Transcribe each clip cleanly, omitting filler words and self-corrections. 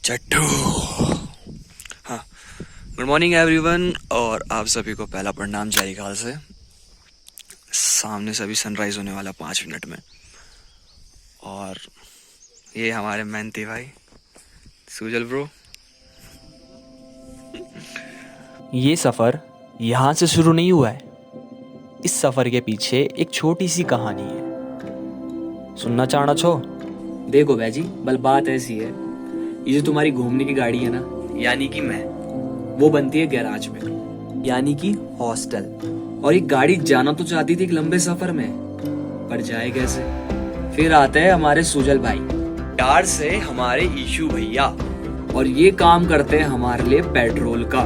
चट्टू। हाँ, good morning everyone, और आप सभी को पहला प्रणाम जारी खाल से। सामने से अभी सनराइज होने वाला 5 मिनट में, और ये हमारे मेहनती भाई सुजल ब्रो। ये सफ़र यहाँ से शुरू नहीं हुआ है। इस सफ़र के पीछे एक छोटी सी कहानी है। सुनना चाहना छो? देखो भाई जी, बल बात ऐसी है, ये जो तुम्हारी घूमने की गाड़ी है ना, यानी कि मैं, वो बनती है गैराज में, यानी कि हॉस्टल। और ये गाड़ी जाना तो चाहती थी एक लंबे सफर में, पर जाए कैसे? फिर आते हैं हमारे सुजल भाई, प्यार से हमारे ईशू भैया, और ये काम करते हैं हमारे लिए पेट्रोल का।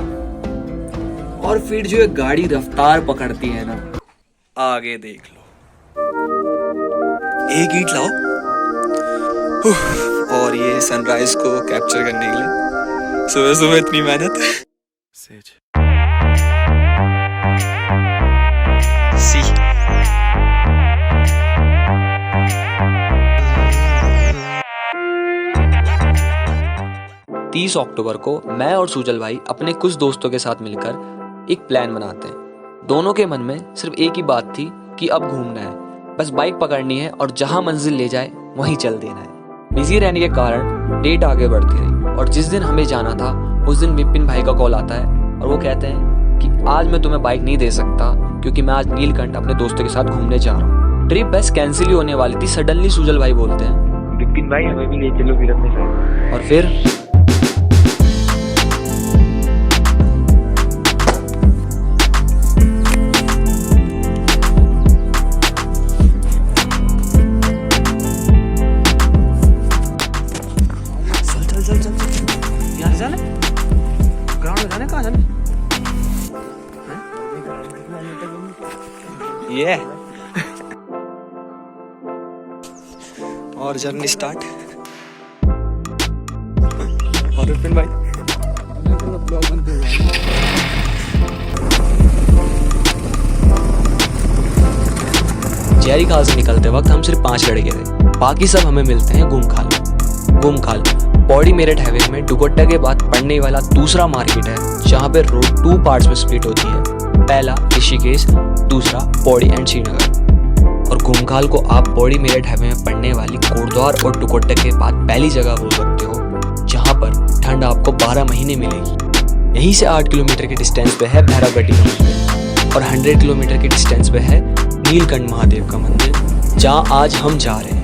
और फिर जो ये गाड़ी रफ्तार पकड़ती है ना, आगे देख लो। एक ईंट लाओ और ये सनराइज को कैप्चर करने के लिए सुबह सुबह इतनी मेहनत। सेज सी 30 अक्टूबर को मैं और सुजल भाई अपने कुछ दोस्तों के साथ मिलकर एक प्लान बनाते हैं। दोनों के मन में सिर्फ एक ही बात थी कि अब घूमना है, बस बाइक पकड़नी है और जहां मंजिल ले जाए वहीं चल देना है। बिजी रहने के कारण डेट आगे बढ़ती रही, और जिस दिन हमें जाना था उस दिन विपिन भाई का कॉल आता है और वो कहते हैं कि आज मैं तुम्हें बाइक नहीं दे सकता क्योंकि मैं आज नीलकंठ अपने दोस्तों के साथ घूमने जा रहा हूँ। ट्रिप बस कैंसिल ही होने वाली थी। सडनली सुजल भाई बोलते हैं, विपिन भाई हमें भी ले चलो फिर अपने साथ। और फिर यहाँ से जाने ग्राउंड में जाने, कहाँ जाने? ये और जर्नी स्टार्ट। और विपिन भाई जैरी खाल से निकलते वक्त हम सिर्फ 5 लड़के थे, बाकी सब हमें मिलते हैं गुमखाल। पौड़ी मेरठ हाईवे में दुगोट्टा के बाद पड़ने वाला दूसरा मार्केट है, जहाँ पे रोड 2 पार्ट्स में स्प्लिट होती है। पहला ऋषिकेश, दूसरा पौड़ी एंड श्रीनगर। और गुमखाल को आप पौड़ी मेरठ हाईवे में पड़ने वाली कोटद्वार और दुगोट्टा के बाद पहली जगह बोल सकते हो, जहाँ पर ठंड आपको 12 महीने मिलेगी। यहीं से 8 किलोमीटर के डिस्टेंस पे है भैरवगढ़ी का मंदिर, और 100 किलोमीटर के डिस्टेंस पे है नीलकंठ महादेव का मंदिर, जहाँ आज हम जा रहे हैं।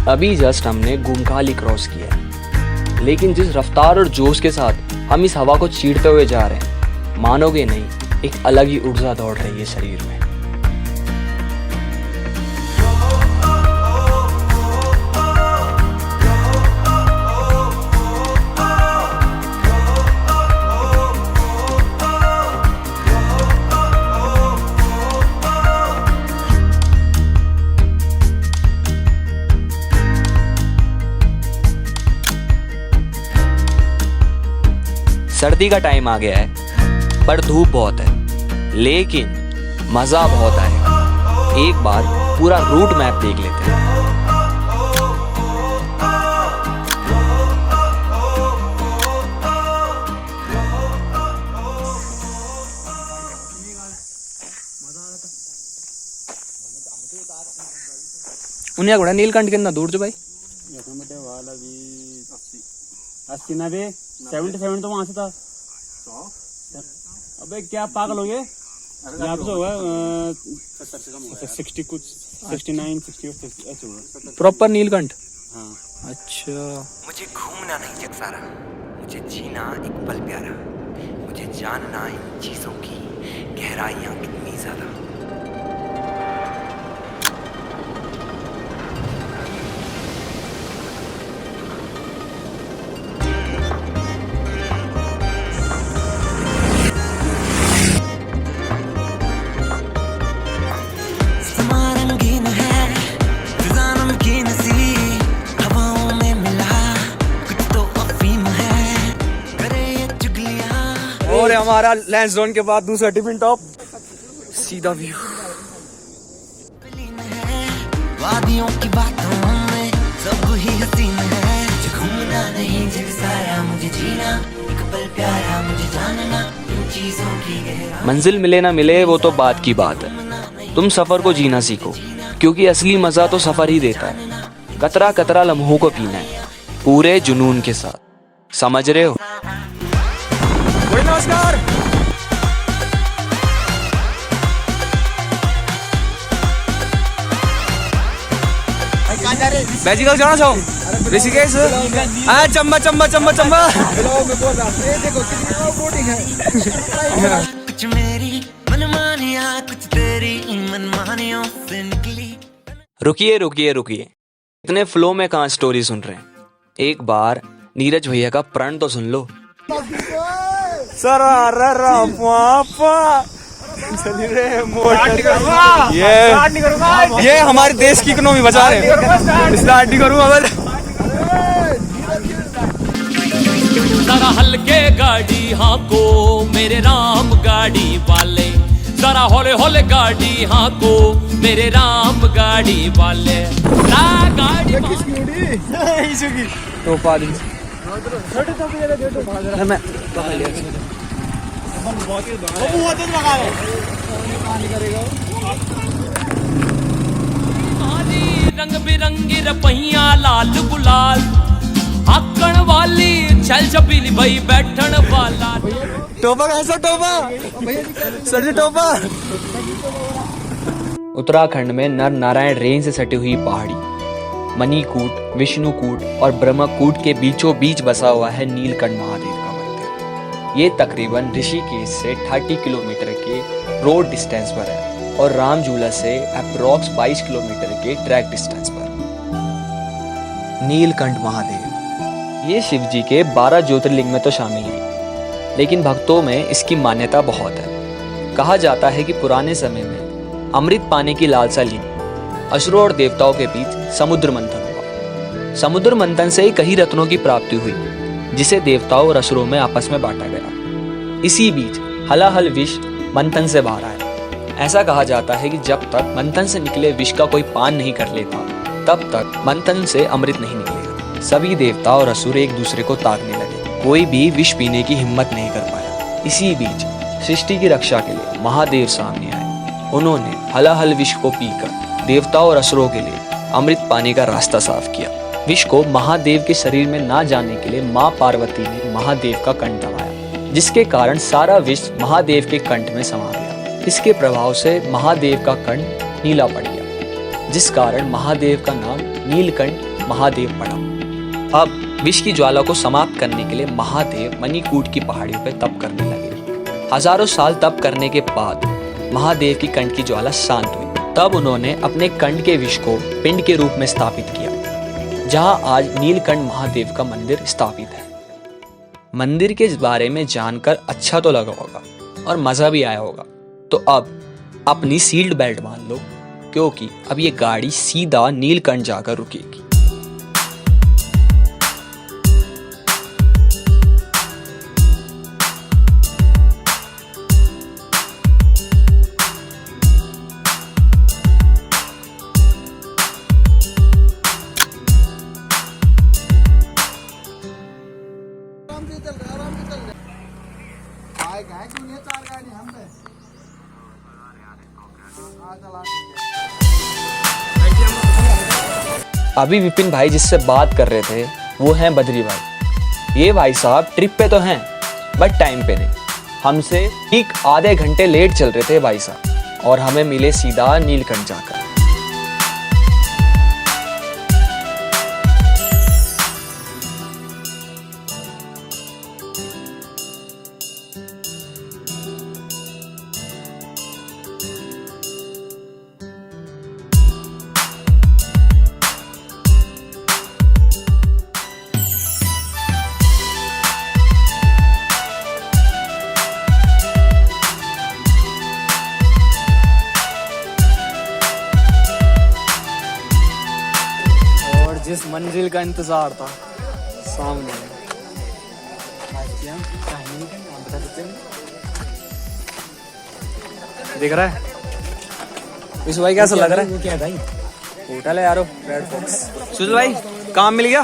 अभी जस्ट हमने गुमखाल ही क्रॉस किया है, लेकिन जिस रफ्तार और जोश के साथ हम इस हवा को चीरते हुए जा रहे हैं, मानोगे नहीं, एक अलग ही ऊर्जा दौड़ रही है शरीर में। सर्दी का टाइम आ गया है, पर धूप बहुत है, लेकिन मजा बहुत आएगा। एक बार पूरा रूट मैप देख लेते हैं। उन्हें घोड़ा नीलकंठ कितना दूर जो भाई? 80 90 77 तो वहां से था। अबे क्या पागल हो गए? यहाँ पे होगा 60 कुछ 69 60 ऐसे होगा। प्रॉपर नीलकंठ। हाँ अच्छा, मुझे घूमना नहीं जग सारा, मुझे जीना एक पल प्यारा, मुझे जानना इन चीजों की गहराइयां कितनी ज्यादा। समा रंगीन है, फिजा नमकीन सी, हवाओं में मिला कुछ तो अफीम है, करे ये चुगलियां। और हमारा लैंड जोन के बाद दूसरा टिफिन टॉप, सीधा व्यू। वादियों की बातों में सब ही हसीन है, मुझे घूमना नहीं जग सारा, मुझे जीना एक पल प्यारा, मुझे जानना इन चीजों की गहराई। मंजिल मिले ना मिले वो तो बात की बात है, तुम सफर को जीना सीखो, क्योंकि असली मजा तो सफर ही देता है। कतरा कतरा लम्हों को पीना है पूरे जुनून के साथ, समझ रहे हो? नमस्कार। मैजिकल जाना चाहो ऋषिकेश? हाँ, चम्बा चम्बा चम्बा चम्बा। कुछ मेरी मनमानियां, कुछ तेरी मनमानियों से निकली। रुकिए रुकिए रुकिए, इतने फ्लो में कहाँ स्टोरी सुन रहे हैं? एक बार नीरज भैया का प्रण तो सुन लो। ये हमारे देश की इकोनॉमी बचा रहे हैं। स्टार्ट नहीं करूँगा अगर। जरा हल्के गाड़ी हाँको मेरे राम गाड़ी वाले, जरा हौले हौले गाड़ी हाँको मेरे राम गाड़ी वाले। गाड़ी टोपा दी। रंग बिरंगी रपहिया लाल गुलाल, आकण वाली छल छबीली भाई बैठन वाला। टोपा कैसा टोपा? सर जी टोपा। उत्तराखंड में नर नारायण रेंज से सटी हुई पहाड़ी मणिकूट, विष्णुकूट और ब्रह्मकूट के बीचों बीच बसा हुआ है नीलकंठ महादेव का मंदिर। ये तकरीबन ऋषिकेश से 30 किलोमीटर के रोड डिस्टेंस पर है और रामझूला से अप्रॉक्स 22 किलोमीटर के ट्रैक डिस्टेंस पर। नीलकंठ महादेव ये शिव जी के 12 ज्योतिर्लिंग में तो शामिल है, लेकिन भक्तों में इसकी मान्यता बहुत है। कहा जाता है कि पुराने समय में अमृत पाने की लालसा ली असुरों और देवताओं के बीच समुद्र मंथन हुआ। समुद्र मंथन से कई रत्नों की प्राप्ति हुई, जिसे देवताओं और असुरों में आपस में बांटा गया। इसी बीच हलाहल विष मंथन से बाहर आया। ऐसा कहा जाता है कि जब तक मंथन से निकले विष का कोई पान नहीं कर लेता, तब तक मंथन से अमृत नहीं निकलेगा। सभी देवता और असुर एक दूसरे को ताकने लगे, कोई भी विष पीने की हिम्मत नहीं कर पाया। इसी बीच सृष्टि की रक्षा के लिए महादेव सामने आए। उन्होंने हलाहल विष को पीकर देवताओं और असुरों के लिए अमृत पाने का रास्ता साफ किया। विष को महादेव के शरीर में ना जाने के लिए माँ पार्वती ने महादेव का कंठ दबाया, जिसके कारण सारा विष महादेव के कंठ में समा गया। इसके प्रभाव से महादेव का कंठ नीला पड़ गया, जिस कारण महादेव का नाम नीलकंठ महादेव पड़ा। अब विष की ज्वाला को समाप्त करने के लिए महादेव मणिकूट की पहाड़ियों पर तप करने लगे। हजारों साल तप करने के बाद महादेव की कंठ की ज्वाला शांत हुई। तब उन्होंने अपने कंठ के विष को पिंड के रूप में स्थापित किया, जहां आज नीलकंठ महादेव का मंदिर स्थापित है। मंदिर के बारे में जानकर अच्छा तो लगा होगा और मजा भी आया होगा। तो अब अपनी सीट बेल्ट बांध लो, क्योंकि अब ये गाड़ी सीधा नीलकंठ जाकर रुकेगी। अभी विपिन भाई जिससे बात कर रहे थे वो हैं बद्री भाई। ये भाई साहब ट्रिप पे तो हैं, बट टाइम पे नहीं। हमसे ठीक आधे घंटे लेट चल रहे थे भाई साहब, और हमें मिले सीधा नीलकंठ जाकर। मंजिल का इंतजार था सामने। दिख रहा है इस भाई कैसा लग रहा है? क्या भाई? होटल है यारो रेड फॉक्स। सुजल भाई काम मिल गया?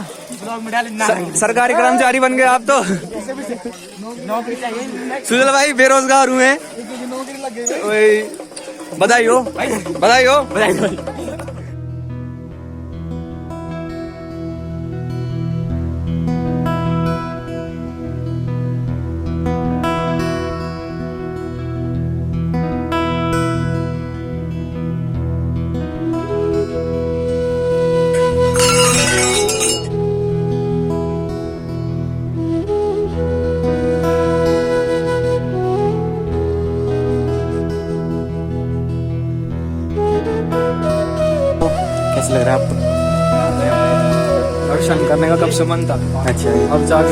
सरकारी कर्मचारी बन गए आप तो। सुजल भाई बेरोजगार हुए। बधाई हो बधाई हो बधाई हो। कैसा लग रहा है आपको? दर्शन करने का कब से मन था, अच्छा, अब जाके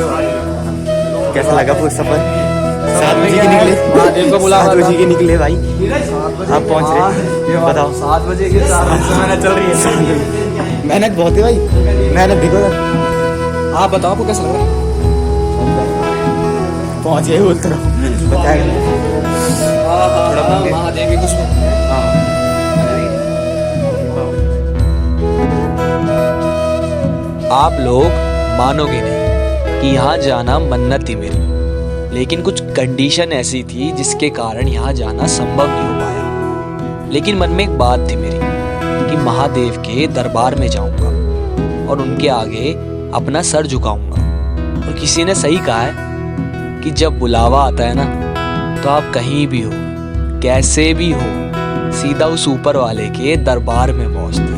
कैसा लगा पूरा सफर? 7 बजे के निकले, महादेव को बुला 7 बजे के निकले भाई, आप पहुंच रहे, बताओ। 7 बजे के 4 बजे से मेहनत चल रही है। मेहनत बहुत है भाई, मेहनत देखो ना। आप बताओ आपको कैसा लग रहा है? पहुंच गए बोल करो, बताएगा महादेव की कुछ आप लोग मानोगे नहीं कि यहाँ जाना मन्नत थी मेरी, लेकिन कुछ कंडीशन ऐसी थी जिसके कारण यहाँ जाना संभव नहीं हो पाया। लेकिन मन में एक बात थी मेरी कि महादेव के दरबार में जाऊंगा और उनके आगे अपना सर झुकाऊंगा। और किसी ने सही कहा है कि जब बुलावा आता है ना, तो आप कहीं भी हो, कैसे भी हो, सीधा उस ऊपर वाले के दरबार में पहुंचते हैं।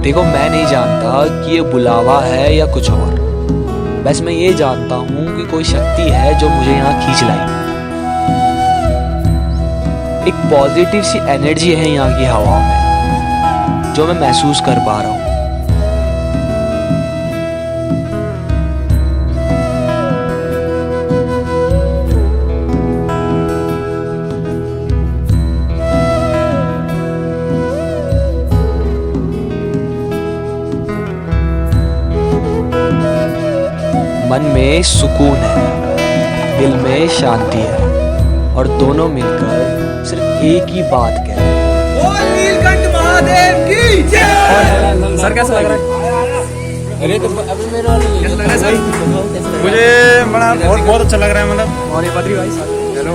देखो मैं नहीं जानता कि ये बुलावा है या कुछ और, बस मैं ये जानता हूँ कि कोई शक्ति है जो मुझे यहाँ खींच लाई। एक पॉजिटिव सी एनर्जी है यहाँ की हवा में जो मैं महसूस कर पा रहा हूँ। मन में सुकून है, दिल में शांति है, और दोनों मिलकर सिर्फ एक ही बात कह रहे हैं। नीलकंठ महादेव की जय। सर कैसा लग रहा है? अरे तो अभी मेरा कैसा लग रहा है सर? मुझे बड़ा बहुत अच्छा लग रहा है। मतलब और ये बद्री भाई सर हेलो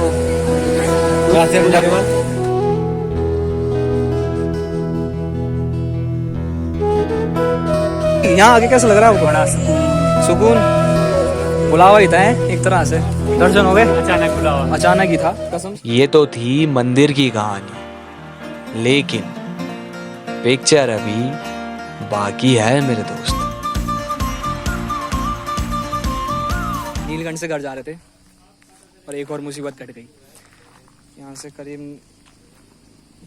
यहाँ आगे कैसा लग रहा है आपको? बड़ा सुकून, बुलावा ही था एक तरह से। दर्शन हो गए, अचानक ही था कसम। ये तो थी मंदिर की कहानी, लेकिन पिक्चर अभी बाकी है मेरे दोस्त। नीलकंठ से घर जा रहे थे और एक और मुसीबत कट गई। यहाँ से करीब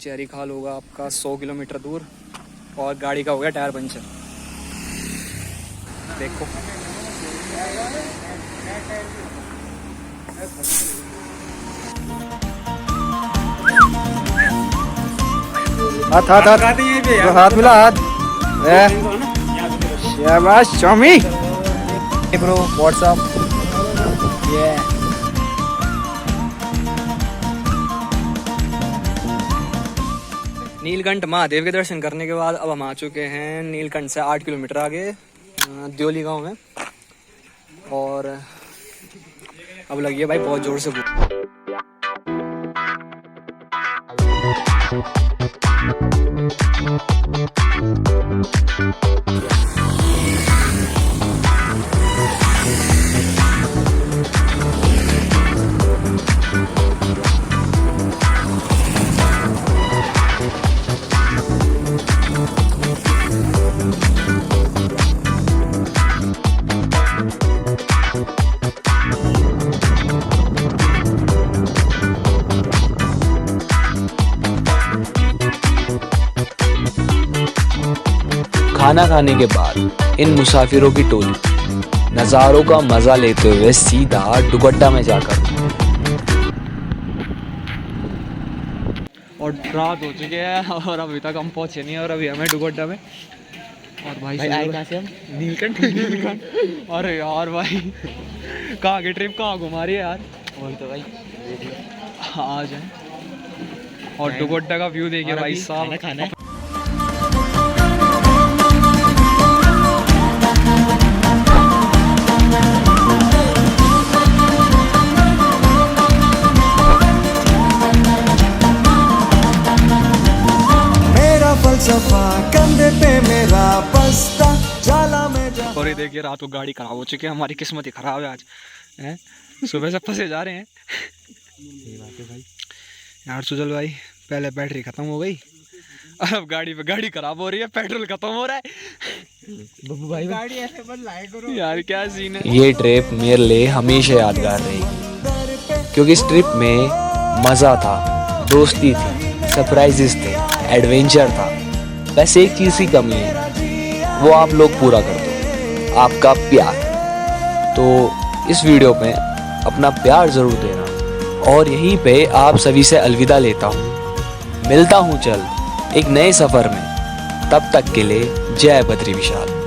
चेरी खाल होगा आपका 100 किलोमीटर दूर, और गाड़ी का हो गया टायर पंचर। देखो हाथ हाथ हाथ हाथ मिला हाथ। शाबाश चौमी ब्रो व्हाट्सअप ये नीलकंठ महादेव के दर्शन करने के बाद अब हम आ चुके हैं नीलकंठ से 8 किलोमीटर आगे द्योली गांव में। और अब लगी है भाई बहुत जोर से भूख। खाना खाने के बाद इन मुसाफिरों की टोली नज़ारों का मज़ा लेते हुए सीधा डुगड्डा में जाकर और रात हो चुकी है और अभी तक हम पहुँचे नहीं और अभी हमें डुगड्डा में। और भाई आए कहाँ से हम? नीलकंठ। अरे यार भाई कहाँ की ट्रिप कहाँ घुमा रही है यार? वही तो भाई आ जाए और डुगड्डा का व्यू देखिए भाई साहब। खाना फलसफा कंधे पे मेरा बस्ता जाला में जा। और ये देखिए रात को गाड़ी खराब हो चुकी है, हमारी किस्मत ही खराब है आज हैं। सुबह से फंसे जा रहे हैं। ये बात है भाई यार सुजल भाई, पहले बैटरी खत्म हो गई और अब गाड़ी खराब हो रही है, पेट्रोल खत्म हो रहा है। बब्बू भाई गाड़ी ऐसे बदलाए करो यार, क्या सीन है। ये ट्रिप मेरे लिए हमेशा यादगार रहेगी क्योंकि इस ट्रिप में मज़ा था, दोस्ती थी, सरप्राइजेस थे, एडवेंचर था। बस एक चीज़ की कमी है, वो आप लोग पूरा कर दो, आपका प्यार। तो इस वीडियो में अपना प्यार ज़रूर देना और यहीं पे आप सभी से अलविदा लेता हूँ। मिलता हूँ जल्द एक नए सफ़र में, तब तक के लिए जय बद्री विशाल।